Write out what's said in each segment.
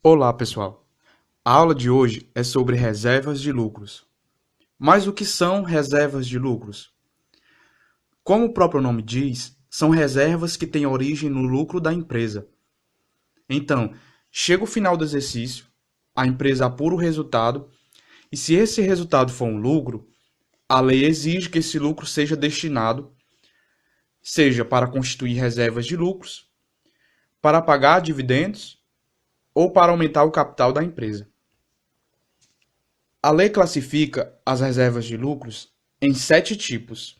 Olá, pessoal. A aula de hoje é sobre reservas de lucros. Mas o que são reservas de lucros? Como o próprio nome diz, são reservas que têm origem no lucro da empresa. Então, chega o final do exercício, a empresa apura o resultado, e se esse resultado for um lucro, a lei exige que esse lucro seja destinado, seja para constituir reservas de lucros, para pagar dividendos ou para aumentar o capital da empresa. A lei classifica as reservas de lucros em 7 tipos,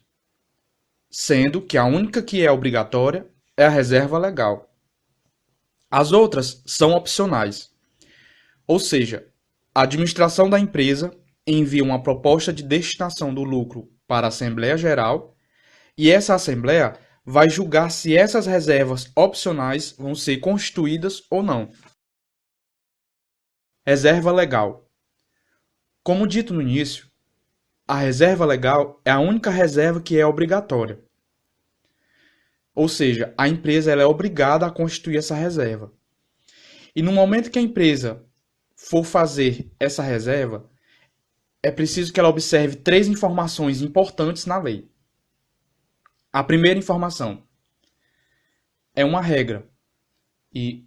sendo que a única que é obrigatória é a reserva legal. As outras são opcionais, ou seja, a administração da empresa envia uma proposta de destinação do lucro para a Assembleia Geral e essa Assembleia vai julgar se essas reservas opcionais vão ser constituídas ou não. Reserva legal. Como dito no início, a reserva legal é a única reserva que é obrigatória. Ou seja, a empresa ela é obrigada a constituir essa reserva. E no momento que a empresa for fazer essa reserva, é preciso que ela observe 3 informações importantes na lei. A primeira informação é uma regra. E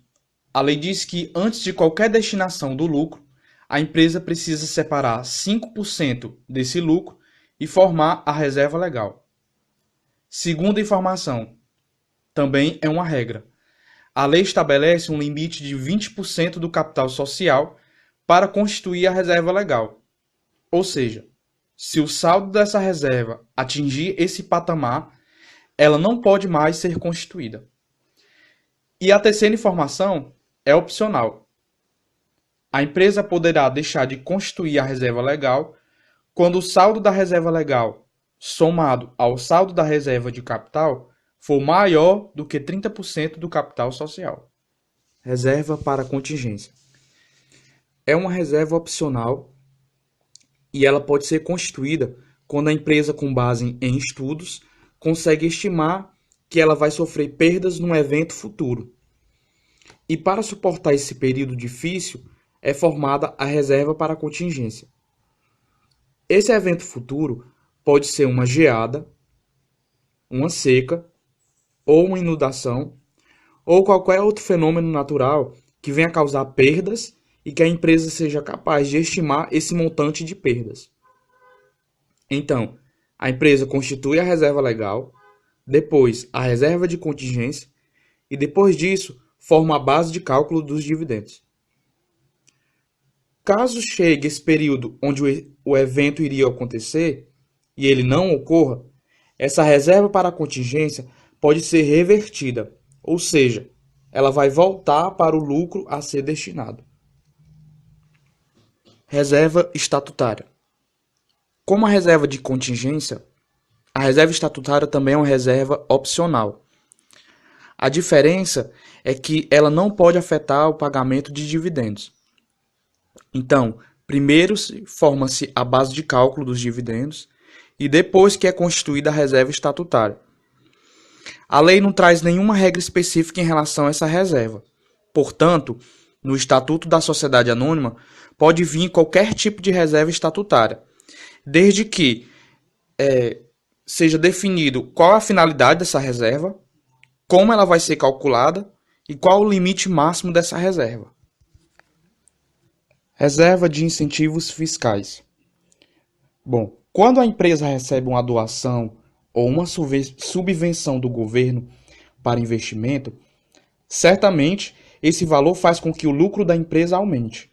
a lei diz que antes de qualquer destinação do lucro, a empresa precisa separar 5% desse lucro e formar a reserva legal. Segunda informação, também é uma regra. A lei estabelece um limite de 20% do capital social para constituir a reserva legal. Ou seja, se o saldo dessa reserva atingir esse patamar, ela não pode mais ser constituída. E a terceira informação é opcional. A empresa poderá deixar de constituir a reserva legal quando o saldo da reserva legal, somado ao saldo da reserva de capital, for maior do que 30% do capital social. Reserva para contingência. É uma reserva opcional e ela pode ser constituída quando a empresa, com base em estudos, consegue estimar que ela vai sofrer perdas num evento futuro. E para suportar esse período difícil, é formada a reserva para contingência. Esse evento futuro pode ser uma geada, uma seca, ou uma inundação, ou qualquer outro fenômeno natural que venha causar perdas e que a empresa seja capaz de estimar esse montante de perdas. Então, a empresa constitui a reserva legal, depois a reserva de contingência e depois disso forma a base de cálculo dos dividendos. Caso chegue esse período onde o evento iria acontecer e ele não ocorra, essa reserva para a contingência pode ser revertida, ou seja, ela vai voltar para o lucro a ser destinado. Reserva estatutária. Como a reserva de contingência, a reserva estatutária também é uma reserva opcional. A diferença é que ela não pode afetar o pagamento de dividendos. Então, primeiro forma-se a base de cálculo dos dividendos e depois que é constituída a reserva estatutária. A lei não traz nenhuma regra específica em relação a essa reserva. Portanto, no Estatuto da Sociedade Anônima, pode vir qualquer tipo de reserva estatutária, desde que seja definido qual a finalidade dessa reserva, como ela vai ser calculada e qual o limite máximo dessa reserva. Reserva de incentivos fiscais. Bom, quando a empresa recebe uma doação ou uma subvenção do governo para investimento, certamente esse valor faz com que o lucro da empresa aumente.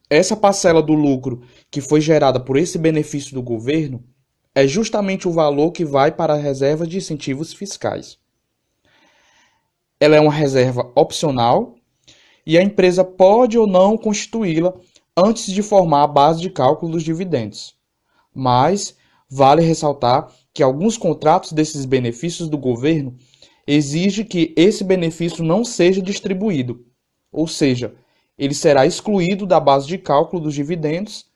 Essa parcela do lucro que foi gerada por esse benefício do governo é justamente o valor que vai para a reserva de incentivos fiscais. Ela é uma reserva opcional e a empresa pode ou não constituí-la antes de formar a base de cálculo dos dividendos. Mas vale ressaltar que alguns contratos desses benefícios do governo exigem que esse benefício não seja distribuído, ou seja, ele será excluído da base de cálculo dos dividendos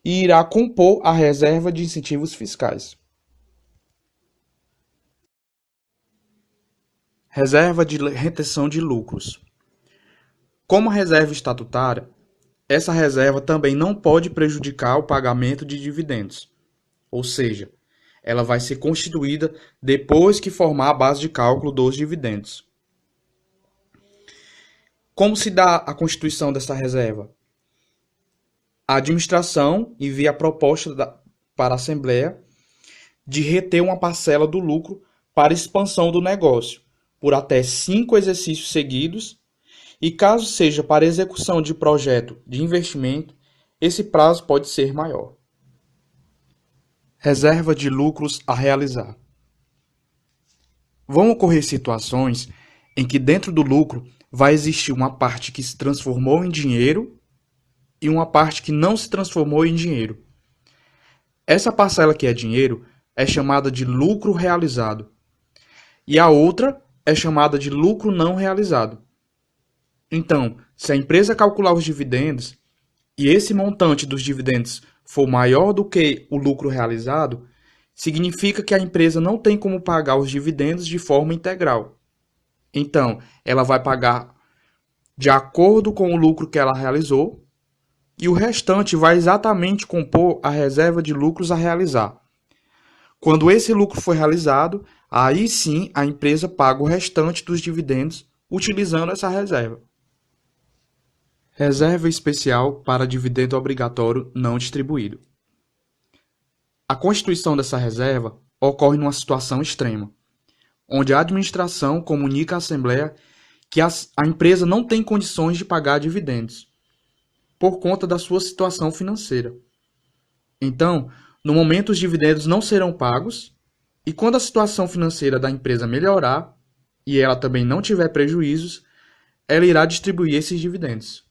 e irá compor a reserva de incentivos fiscais. Reserva de retenção de lucros. Como reserva estatutária, essa reserva também não pode prejudicar o pagamento de dividendos, ou seja, ela vai ser constituída depois que formar a base de cálculo dos dividendos. Como se dá a constituição dessa reserva? A administração envia a proposta para a Assembleia de reter uma parcela do lucro para expansão do negócio, por até 5 exercícios seguidos, e caso seja para execução de projeto de investimento, esse prazo pode ser maior. Reserva de lucros a realizar. Vão ocorrer situações em que dentro do lucro vai existir uma parte que se transformou em dinheiro e uma parte que não se transformou em dinheiro. Essa parcela que é dinheiro é chamada de lucro realizado e a outra é chamada de lucro não realizado. Então, se a empresa calcular os dividendos e esse montante dos dividendos for maior do que o lucro realizado, significa que a empresa não tem como pagar os dividendos de forma integral. Então, ela vai pagar de acordo com o lucro que ela realizou e o restante vai exatamente compor a reserva de lucros a realizar. Quando esse lucro for realizado, aí sim a empresa paga o restante dos dividendos utilizando essa reserva. Reserva especial para dividendo obrigatório não distribuído. A constituição dessa reserva ocorre numa situação extrema, onde a administração comunica à Assembleia que a empresa não tem condições de pagar dividendos, por conta da sua situação financeira. Então, no momento, os dividendos não serão pagos, e quando a situação financeira da empresa melhorar, e ela também não tiver prejuízos, ela irá distribuir esses dividendos.